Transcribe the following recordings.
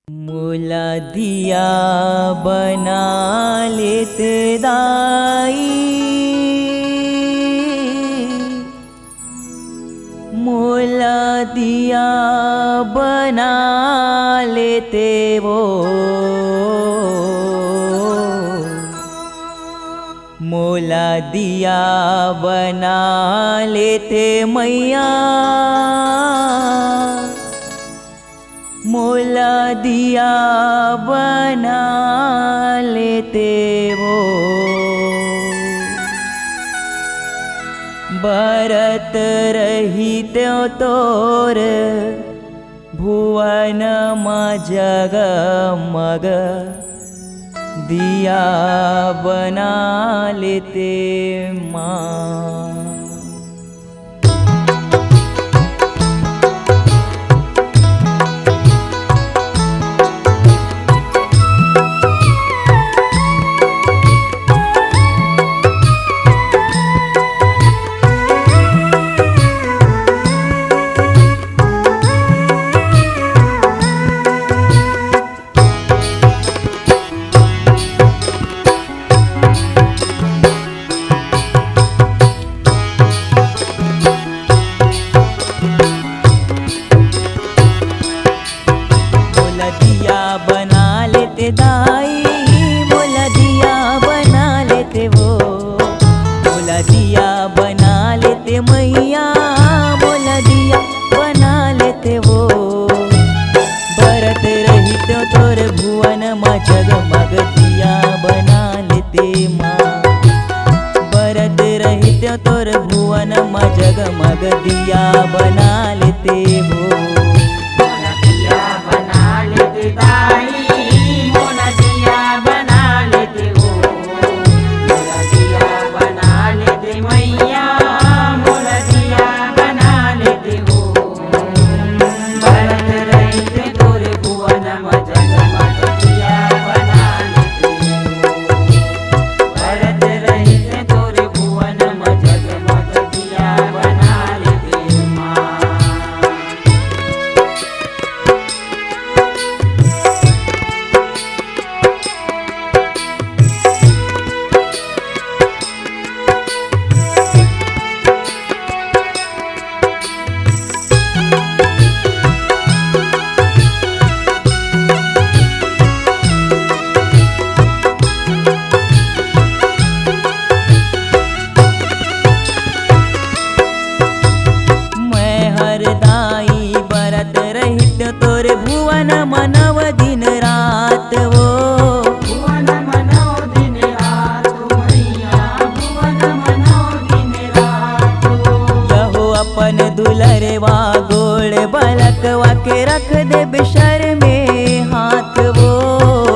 मोला दिया बना लेते दाई, मोला दिया बना लेते वो, मोला दिया बना लेते मैया, मोला दिया बना लेते वो। बरत रहिते तोर भुवन में जगमग, दिया बना लेते माँ। बना लेते दाई, मोला दिया बना लेते वो, मोला दिया बना लेते मैया, मोला दिया बना लेते वो। भरत रहित तोर भुवन में जगमग, दिया बना लेते माँ। भरत रहित तोर भुवन में जगमग, दिया बना लेते वो। तोर भुवन मनव दिन रात वो, भुवन मनव दिन रात मैया, भुवन मनव दिन रात वो। यहो अपन दुलरवा गोड़ बलकवा के रख दे बिशर में हाथ वो,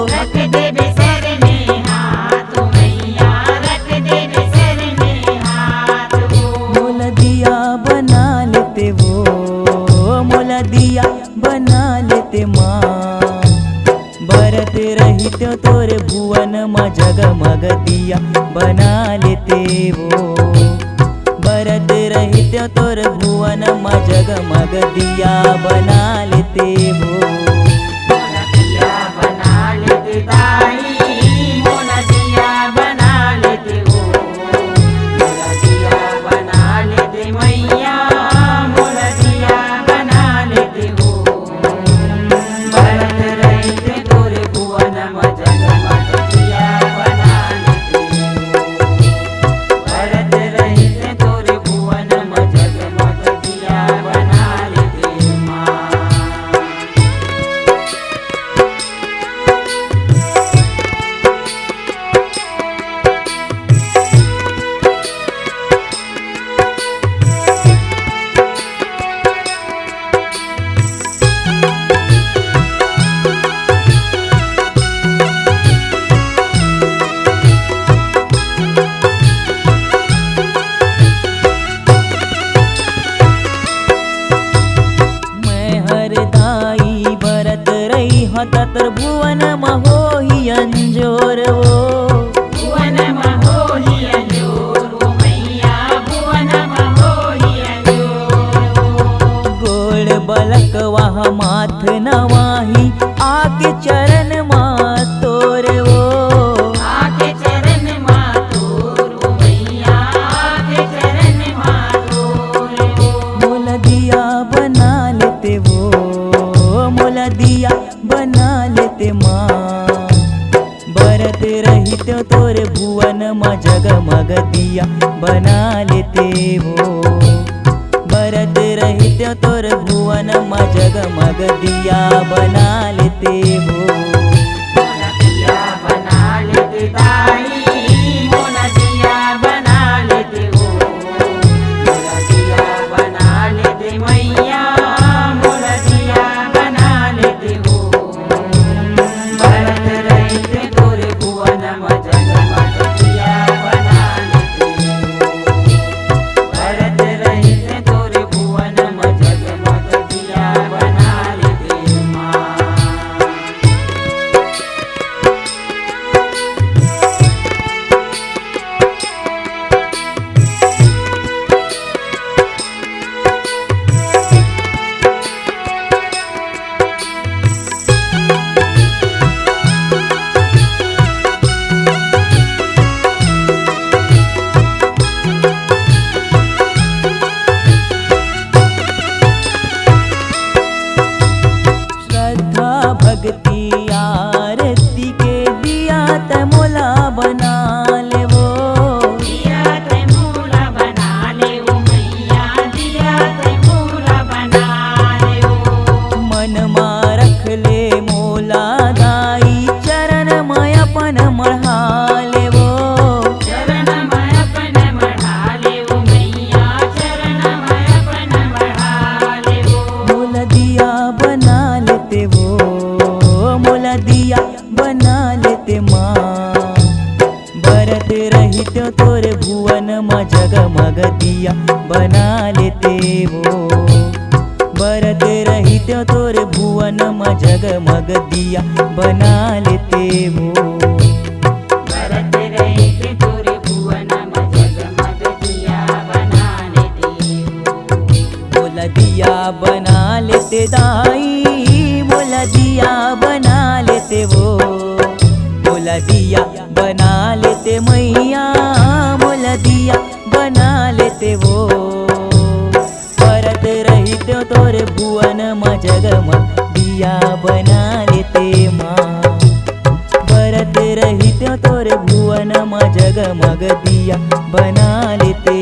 रख दे बिशर में हाथ मैया, रख दे बिशर में हाथ वो। मोला दिया बना लेते वो, मोला दिया बना लेते माँ। भरत रहित तोर भुवन में जगमग, दिया बना लेते वो। भरत रहित तोर भुवन में जगमग, दिया बना लेते वो। मोला दिया बना लेते दाई, मोला दिया बना लेते वो, मोला दिया बना लेते मैया, मोला दिया बना लेते वो। भरत रहित तोर भुवन में जगमग, दिया बना लेते वो। भरत रहित तोर भुवन में जगमग, दिया बना लेते माँ। तत्र भुवन महोहि अंजोर वो, भुवन महोहि अंजोर वो मैया, भुवन महोहि अंजोर वो। गोड़ बलक वह माथ नवाही आके चरण माँ तोर वो आके चरण माँ तोर वो मैया आके चरण माँ तोर वो मोला दिया बना लेते वो मोला दिया बना लेते माँ बरत रहित तोरे भुवन माँ जगमग दिया बना लेते वो बरत रहित तोरे भुवन माँ जगमग दिया बना लेते वो मोला दिया बना लेते दाई मोला दिया बना लेते हो मोला दिया बना लेते मैया मोला दिया बना लेते हो भरत रहते तोरे भुवन में जगमग दिया बना लेते हो भरत रहते तोरे भुवन में जगमग दिया बना लेते माँ श्रद्धा भक्ति आरती के दिया त मोला बना ले वो दिया ते मूला बना ले ओ मैया दिया ते मूला बना ले ओ मन मा रख ले मोला दाई चरण में अपन मढ़ा ले वो चरण में अपन बढ़ा ले ओ मैया चरण में अपन बढ़ा ले ओ मोला दिया बना लेते वो मोला दिया बना लेते माँ भरत रहित तोरे भुवन माँ जगमग दिया बना लेते वो भरत रहित तोरे भुवन माँ जगमग दिया बना लेते वो भरत रहते तोरे भुवन में जगमग दिया बना लेते हो मोला दिया बना लेते दाई मोला दिया बना लेते वो मोला दिया बना लेते मैया मोला दिया बना लेते वो भरत रहित तोरे भुवन माँ जगमग दिया बना लेते माँ भरत रहित तोरे भुवन माँ जगमग दिया बना लेते